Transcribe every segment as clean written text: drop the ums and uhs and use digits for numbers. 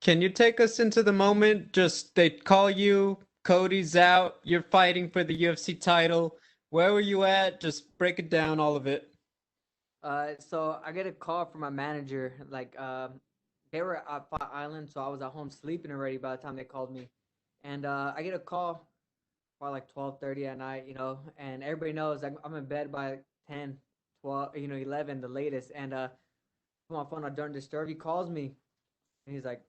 Can you take us into the moment? Just they call you, Cody's out, you're fighting for the UFC title. Where were you at? Just break it down, all of it. So I get a call from my manager. They were at Fire Island, so I was at home sleeping already by the time they called me. And I get a call by like 12:30 at night, and everybody knows I'm in bed by 10, 12, 11, the latest. And put my phone on Don't Disturb. He calls me, and he's like,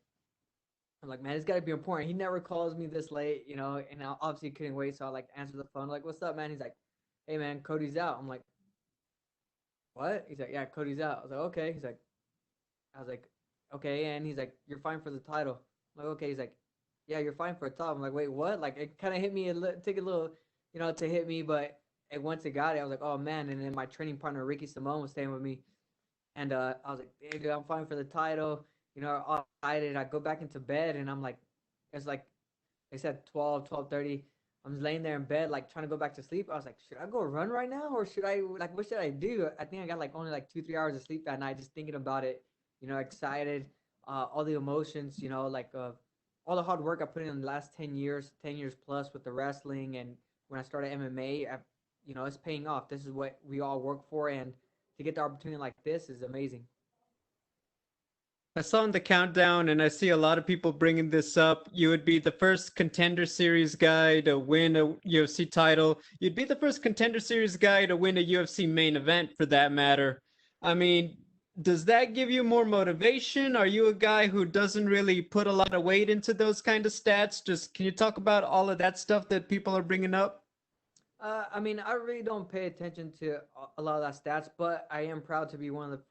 I'm like, man, it's got to be important. He never calls me this late, and I obviously couldn't wait. So I like answer the phone, like, what's up, man? He's like, hey, man, Cody's out. I'm like, what? He's like, yeah, Cody's out. I was like, okay. I was like, okay. And he's like, you're fine for the title. I'm like, okay. He's like, yeah, you're fine for a title. I'm like, wait, what? Like, it kind of hit me, took a little, to hit me, but once it got it, I was like, oh man. And then my training partner, Ricky Simone, was staying with me. And I was like, hey, dude, I'm fine for the title. All excited. I go back into bed and I'm like, it's like, they said 12:30. I'm just laying there in bed, like trying to go back to sleep. I was like, should I go run right now, or should I like what should I do? I think I got like only like 2-3 hours of sleep that night, just thinking about it. Excited, all the emotions. All the hard work I put in the last 10 years, 10 years plus with the wrestling, and when I started MMA, it's paying off. This is what we all work for, and to get the opportunity like this is amazing. I saw in the countdown, and I see a lot of people bringing this up. You would be the first Contender Series guy to win a UFC title. You'd be the first Contender Series guy to win a UFC main event, for that matter. I mean, does that give you more motivation? Are you a guy who doesn't really put a lot of weight into those kind of stats? Just can you talk about all of that stuff that people are bringing up? I mean, I really don't pay attention to a lot of that stats, but I am proud to be one of the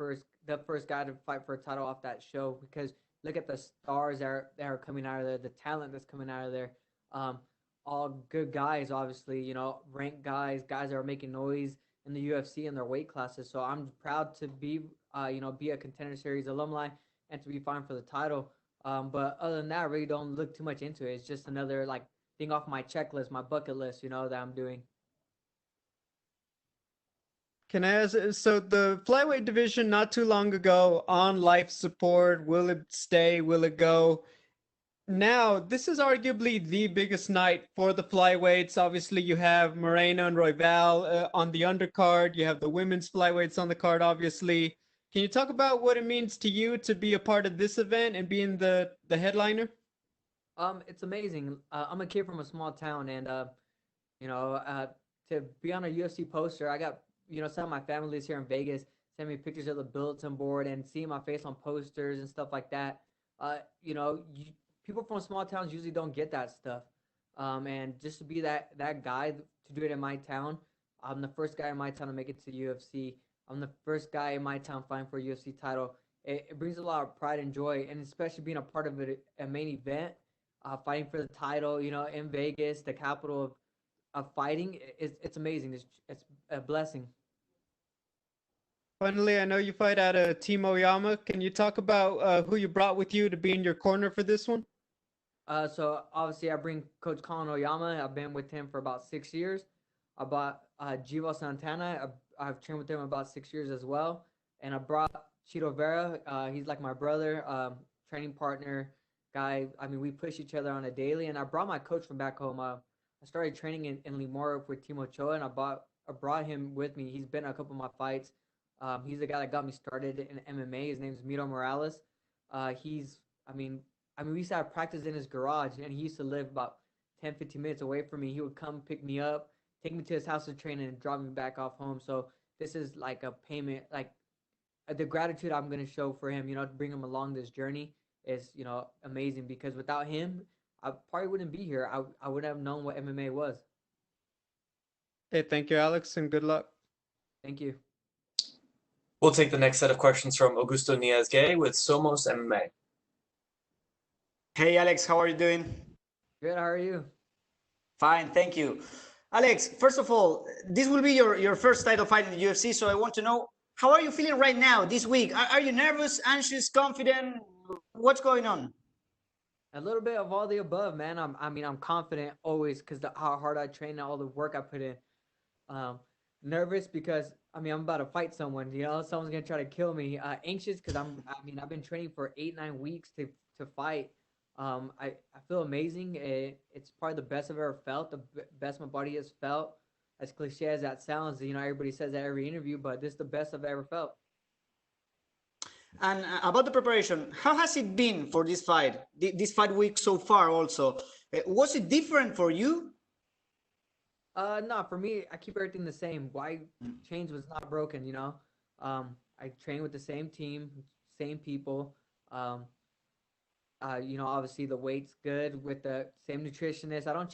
first guy to fight for a title off that show because look at the stars that are coming out of there, the talent that's coming out of there. Um, all good guys, obviously, ranked guys, guys that are making noise in the UFC and their weight classes. So I'm proud to be, be a Contender Series alumni and to be fine for the title. But other than that, I really don't look too much into it. It's just another like thing off my checklist, my bucket list, that I'm doing. Can I ask, so the flyweight division not too long ago on life support, will it stay? Will it go? Now, this is arguably the biggest night for the flyweights. Obviously, you have Moreno and Royval on the undercard. You have the women's flyweights on the card, obviously. Can you talk about what it means to you to be a part of this event and being the headliner? It's amazing. I'm a kid from a small town, and you know, uh, to be on a UFC poster, I got some of my family is here in Vegas. Send me pictures of the bulletin board and seeing my face on posters and stuff like that. People from small towns usually don't get that stuff. And just to be that guy to do it in my town, I'm the first guy in my town to make it to UFC. I'm the first guy in my town fighting for a UFC title. It brings a lot of pride and joy, and especially being a part of it, a main event, fighting for the title, in Vegas, the capital of fighting. It's amazing. It's a blessing. Finally, I know you fight out of Team Oyama. Can you talk about who you brought with you to be in your corner for this one? So obviously I bring Coach Colin Oyama. I've been with him for about 6 years. I brought Givo Santana. I've trained with him about 6 years as well. And I brought Chito Vera. He's like my brother, training partner, guy. I mean, we push each other on a daily. And I brought my coach from back home. I started training in Limor with Timo Choa, and I brought him with me. He's been at a couple of my fights. He's the guy that got me started in MMA. His name's Miro Morales. He's, we used to have practice in his garage, and he used to live about 10, 15 minutes away from me. He would come pick me up, take me to his house to train, and drop me back off home. So this is like a payment, like the gratitude I'm going to show for him, to bring him along this journey is, amazing because without him, I probably wouldn't be here. I wouldn't have known what MMA was. Hey, thank you, Alex, and good luck. Thank you. We'll take the next set of questions from Augusto Niaz-Gay with Somos MMA. Hey Alex, how are you doing? Good. How are you? Fine, thank you. Alex, first of all, this will be your first title fight in the UFC, so I want to know how are you feeling right now this week? Are you nervous, anxious, confident? What's going on? A little bit of all the above, man. I'm confident always because how hard I train and all the work I put in. Um, Nervous because I'm about to fight someone. Someone's gonna try to kill me. Anxious because I've been training for 8-9 weeks to to fight. I feel amazing. It's probably the best I've ever felt, the best my body has felt. As cliche as that sounds, everybody says that every interview, but this is the best I've ever felt. And about the preparation, how has it been for this fight? This fight week so far, also, was it different for you? No, for me, I keep everything the same. Why change was not broken, I train with the same team, same people. Obviously the weight's good with the same nutritionist. I don't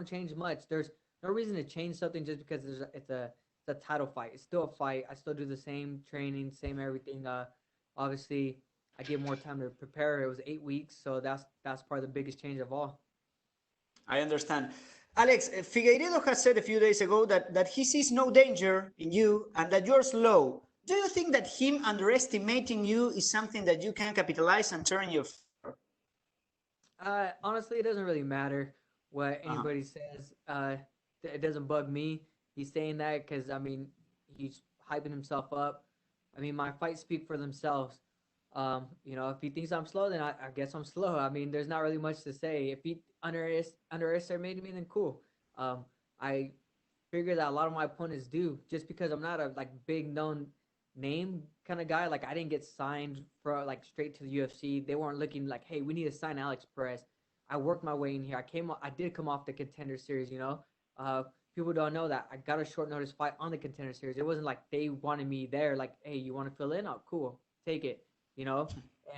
change much. There's no reason to change something just because it's a title fight. It's still a fight. I still do the same training, same everything. Obviously I get more time to prepare. It was 8 weeks, so that's probably the biggest change of all. I understand. Alex, Figueiredo has said a few days ago that he sees no danger in you and that you're slow. Do you think that him underestimating you is something that you can capitalize and turn your favor? Honestly, it doesn't really matter what anybody says. It doesn't bug me. He's saying that because he's hyping himself up. My fights speak for themselves. If he thinks I'm slow, then I guess I'm slow. There's not really much to say. If he underestimated me, then cool. I figure that a lot of my opponents do, just because I'm not a big known name kind of guy. Like I didn't get signed for straight to the UFC. They weren't looking like, hey, we need to sign Alex Perez. I worked my way in here. I did come off the Contender series. People don't know that I got a short notice fight on the Contender series. It wasn't like they wanted me there. Like, hey, you want to fill in? Oh, cool, take it.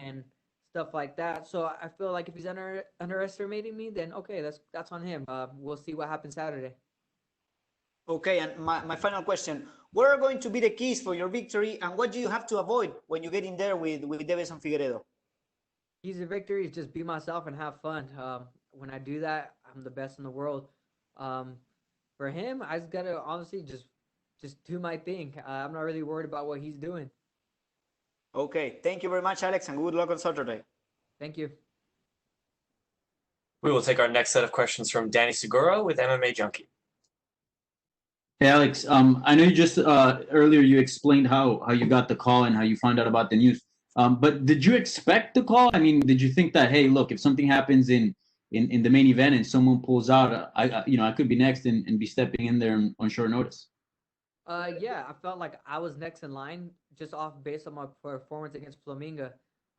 And stuff like that. So I feel like if he's underestimating me, then okay, that's on him. We'll see what happens Saturday. Okay, and my final question: what are going to be the keys for your victory, and what do you have to avoid when you get in there with Deiveson Figueiredo? Keys to victory is just be myself and have fun. When I do that, I'm the best in the world. For him, I just gotta honestly just do my thing. I'm not really worried about what he's doing. Okay, thank you very much, Alex, and good luck on Saturday. Thank you. We will take our next set of questions from Danny Segura with MMA Junkie. Hey Alex, I know you just earlier you explained how you got the call and how you found out about the news. But did you expect the call? Did you think that, hey, look, if something happens in the main event and someone pulls out, I could be next and be stepping in there on short notice? Yeah, I felt like I was next in line just based on my performance against Flamingo.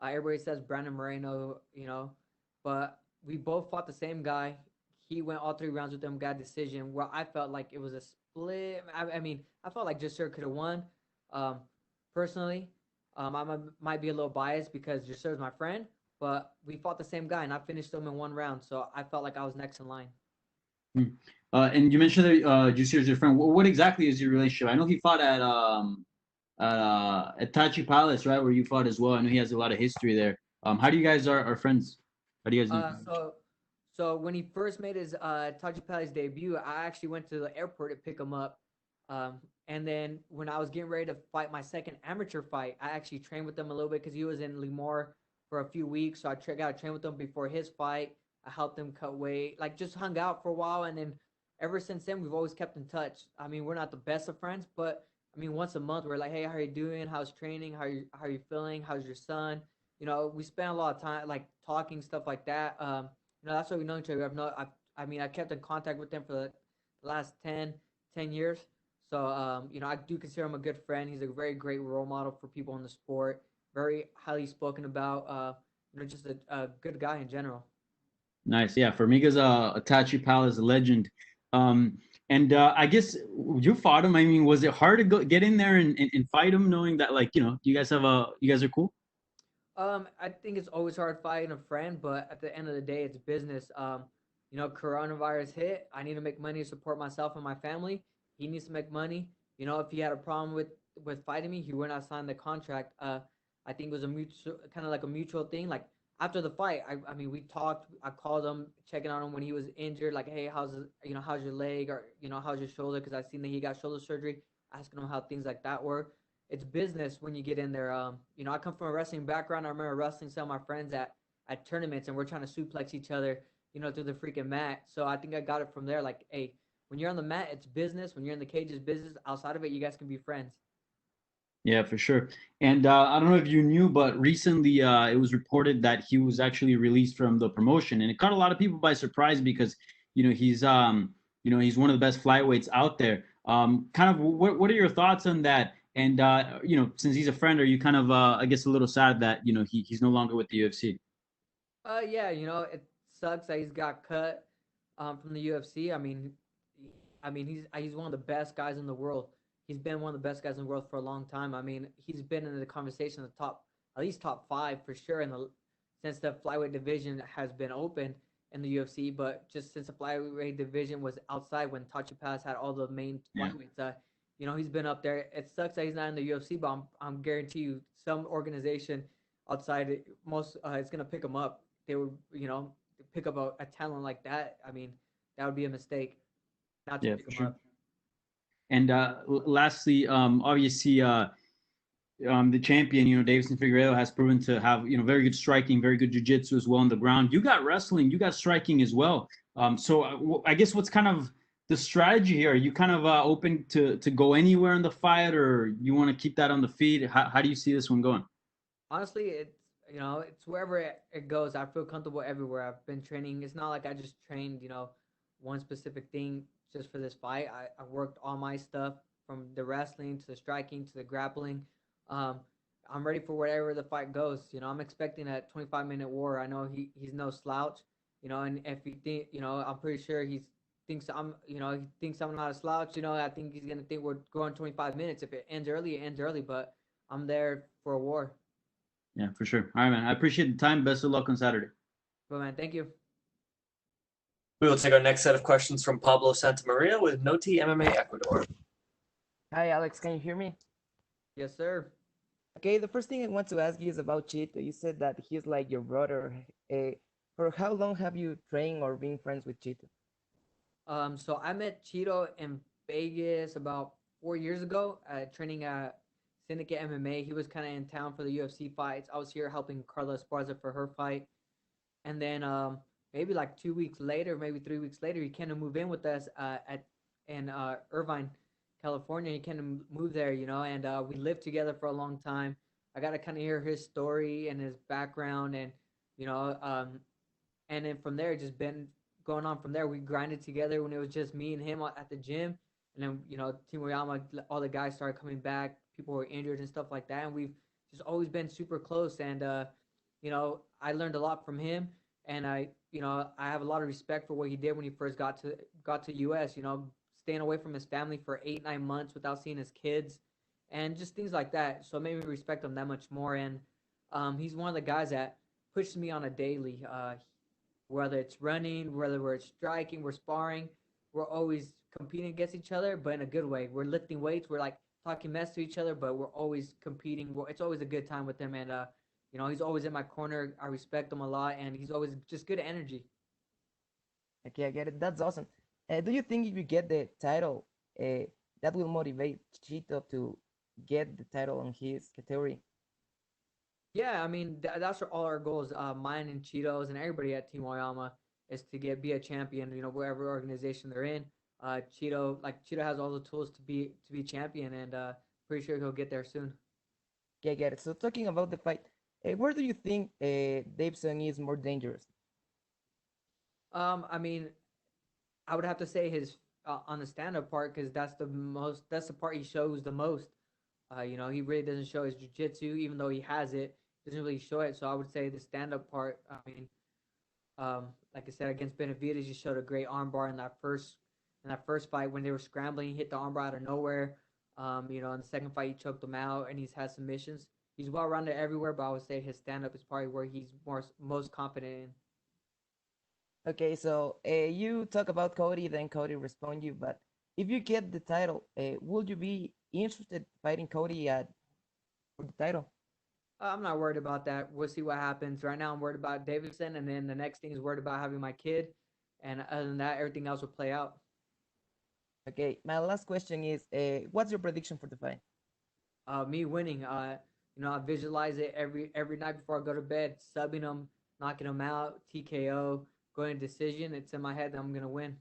Everybody says Brandon Moreno, but we both fought the same guy. He went all 3 rounds with him, got a decision. Where I felt like it was a split. I felt like Jasur could have won. Personally, I might be a little biased because Jasur's my friend, but we fought the same guy and I finished him in 1 round, so I felt like I was next in line. And you mentioned that Jasur's your friend. What exactly is your relationship? I know he fought at Tachi Palace, right, where you fought as well. I know he has a lot of history there. How do you guys are friends? How do you guys do? So when he first made his Tachi Palace debut, I actually went to the airport to pick him up. And then when I was getting ready to fight my second amateur fight, I actually trained with him a little bit because he was in Limor for a few weeks. So I got to train with him before his fight. I helped him cut weight, just hung out for a while. And then ever since then, we've always kept in touch. We're not the best of friends, but once a month, we're like, hey, how are you doing? How's training? How are you feeling? How's your son? We spend a lot of time talking, stuff like that. That's why we know each other. I kept in contact with him for the last 10 years. So, I do consider him a good friend. He's a very great role model for people in the sport. Very highly spoken about. Just a good guy in general. Nice. Yeah, Formiga's a Tachi Palace legend. And I guess you fought him. Was it hard to get in there and fight him, knowing that you guys are cool? I think it's always hard fighting a friend, but at the end of the day, it's business. Coronavirus hit. I need to make money to support myself and my family. He needs to make money. If he had a problem with fighting me, he would not sign the contract. I think it was a mutual thing. After the fight, we talked. I called him, checking on him when he was injured. Like, hey, how's your leg, or how's your shoulder? Because I seen that he got shoulder surgery. Asking him how things like that work. It's business when you get in there. I come from a wrestling background. I remember wrestling some of my friends at tournaments, and we're trying to suplex each other, through the freaking mat. So I think I got it from there. Like, hey, when you're on the mat, it's business. When you're in the cage, it's business. Outside of it, you guys can be friends. Yeah, for sure. And I don't know if you knew, but recently it was reported that he was actually released from the promotion, and it caught a lot of people by surprise because he's one of the best flyweights out there. Kind of, what are your thoughts on that? And since he's a friend, are you kind of I guess a little sad that he's no longer with the UFC? Yeah, it sucks that he's got cut from the UFC. He's one of the best guys in the world. He's been one of the best guys in the world for a long time. I mean, he's been in the conversation of the top, at least top five for sure, since the flyweight division has been open in the UFC. But just since the flyweight division was outside when Tachi Pass had all the main Yeah. flyweights, he's been up there. It sucks that he's not in the UFC, but I'm guarantee you some organization outside most is gonna pick him up. They would, pick up a talent like that. I mean, that would be a mistake not to Yeah, pick for him sure. up. And lastly, obviously, the champion, Deiveson Figueiredo has proven to have, very good striking, very good jiu-jitsu as well on the ground. You got wrestling, you got striking as well. So I guess what's kind of the strategy here? Are you kind of open to go anywhere in the fight, or you want to keep that on the feet? How do you see this one going? Honestly, it's wherever it goes. I feel comfortable everywhere. I've been training. It's not like I just trained, one specific thing just for this fight. I worked all my stuff from the wrestling to the striking to the grappling. Um, I'm ready for whatever the fight goes. I'm expecting a 25-minute war. I know he's no slouch, and if he think, I'm pretty sure he thinks I'm not a slouch. I think he's gonna think we're going 25 minutes. If it ends early, it ends early. But I'm there for a war. Yeah, for sure. All right, man. I appreciate the time. Best of luck on Saturday. But man, thank you. We will take our next set of questions from Pablo Santamaria with Noti MMA Ecuador. Hi, Alex. Can you hear me? Yes, sir. Okay, the first thing I want to ask you is about Chito. You said that he's like your brother. For how long have you trained or been friends with Chito? So I met Chito in Vegas about 4 years ago, training at Syndicate MMA. He was kind of in town for the UFC fights. I was here helping Carla Esparza for her fight, and then maybe like 2 weeks later, maybe 3 weeks later, he came to move in with us in Irvine, California. He came to move there, and we lived together for a long time. I got to kind of hear his story and his background, and you know, um, and then from there, just been going on from there. We grinded together when it was just me and him at the gym, and then Team Oyama, all the guys started coming back. People were injured and stuff like that, and we've just always been super close. And I learned a lot from him, and I have a lot of respect for what he did when he first got to US. Staying away from his family for 8-9 months without seeing his kids, and just things like that. So it made me respect him that much more. And he's one of the guys that pushes me on a daily. Whether it's running, whether we're striking, we're sparring, we're always competing against each other, but in a good way. We're lifting weights, we're like talking mess to each other, but we're always competing. It's always a good time with him, and he's always in my corner. I respect him a lot, and he's always just good energy. Okay, I get it. That's awesome. Do you think if you get the title, that will motivate Chito to get the title on his category? Yeah, I mean that's all our goals. Mine and Cheetos and everybody at Team Oyama is to be a champion. Wherever organization they're in. Cheeto has all the tools to be champion, and pretty sure he'll get there soon. Okay, I get it. So talking about the fight, where do you think Deiveson is more dangerous? I mean, I would have to say his on the stand-up part, because that's the part he shows the most. He really doesn't show his jiu-jitsu, even though he has it. Doesn't really show it. So I would say the stand-up part. I mean, like I said, against Benavidez, he showed a great armbar in that first fight when they were scrambling. He hit the armbar out of nowhere. In the second fight, he choked him out, and he's had submissions. He's well-rounded everywhere, but I would say his stand-up is probably where he's most confident in. Okay, so you talk about Cody, then Cody respond you. But if you get the title, would you be interested fighting Cody for the title? I'm not worried about that. We'll see what happens. Right now, I'm worried about Davidson, and then the next thing is worried about having my kid. And other than that, everything else will play out. Okay, my last question is, what's your prediction for the fight? Me winning. I visualize it every night before I go to bed, subbing them, knocking them out, TKO, going to decision. It's in my head that I'm gonna win.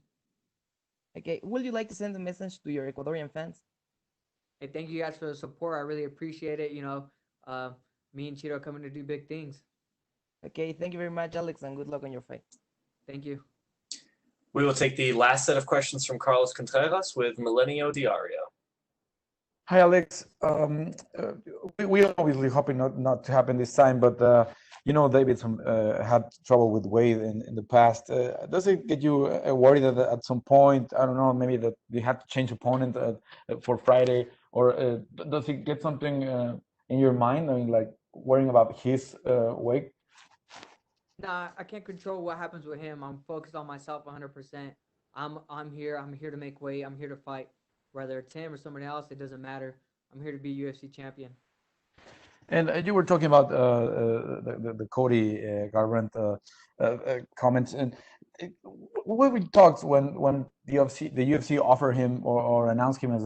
Okay, would you like to send a message to your Ecuadorian fans? Hey, thank you guys for the support. I really appreciate it. Me and Chito are coming to do big things. Okay, thank you very much, Alex, and good luck on your fight. Thank you. We will take the last set of questions from Carlos Contreras with Milenio Diario. Hi, Alex. We obviously hoping not to happen this time, but Deiveson had trouble with weight in the past. Does it get you worried that at some point, I don't know, maybe that you had to change opponent for Friday, or does it get something in your mind? I mean, like worrying about his weight? Nah, I can't control what happens with him. I'm focused on myself 100%. I'm here. I'm here to make weight. I'm here to fight. Whether it's him or somebody else, it doesn't matter. I'm here to be UFC champion. And you were talking about the Cody Garbrandt comments, and what we talked when the UFC offered him or announced him as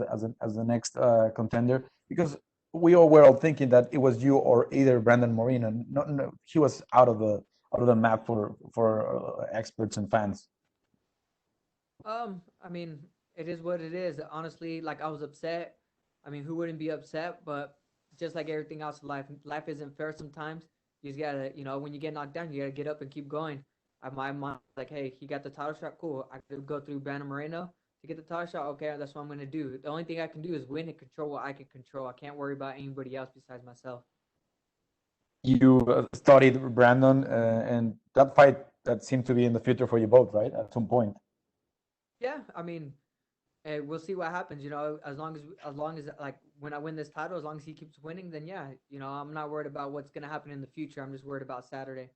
the next contender, because we all were all thinking that it was you or either Brandon Moreno. No, he was out of the map for experts and fans. I mean, it is what it is. Honestly, like I was upset. I mean, who wouldn't be upset? But just like everything else in life, life isn't fair sometimes. You just gotta, when you get knocked down, you gotta get up and keep going. My mind like, hey, he got the title shot, cool. I could go through Brandon Moreno to get the title shot. Okay, that's what I'm gonna do. The only thing I can do is win and control what I can control. I can't worry about anybody else besides myself. You studied Brandon, and that fight that seemed to be in the future for you both, right? At some point. Yeah, I mean, hey, we'll see what happens. As long as like when I win this title, as long as he keeps winning, then yeah, I'm not worried about what's gonna happen in the future. I'm just worried about Saturday.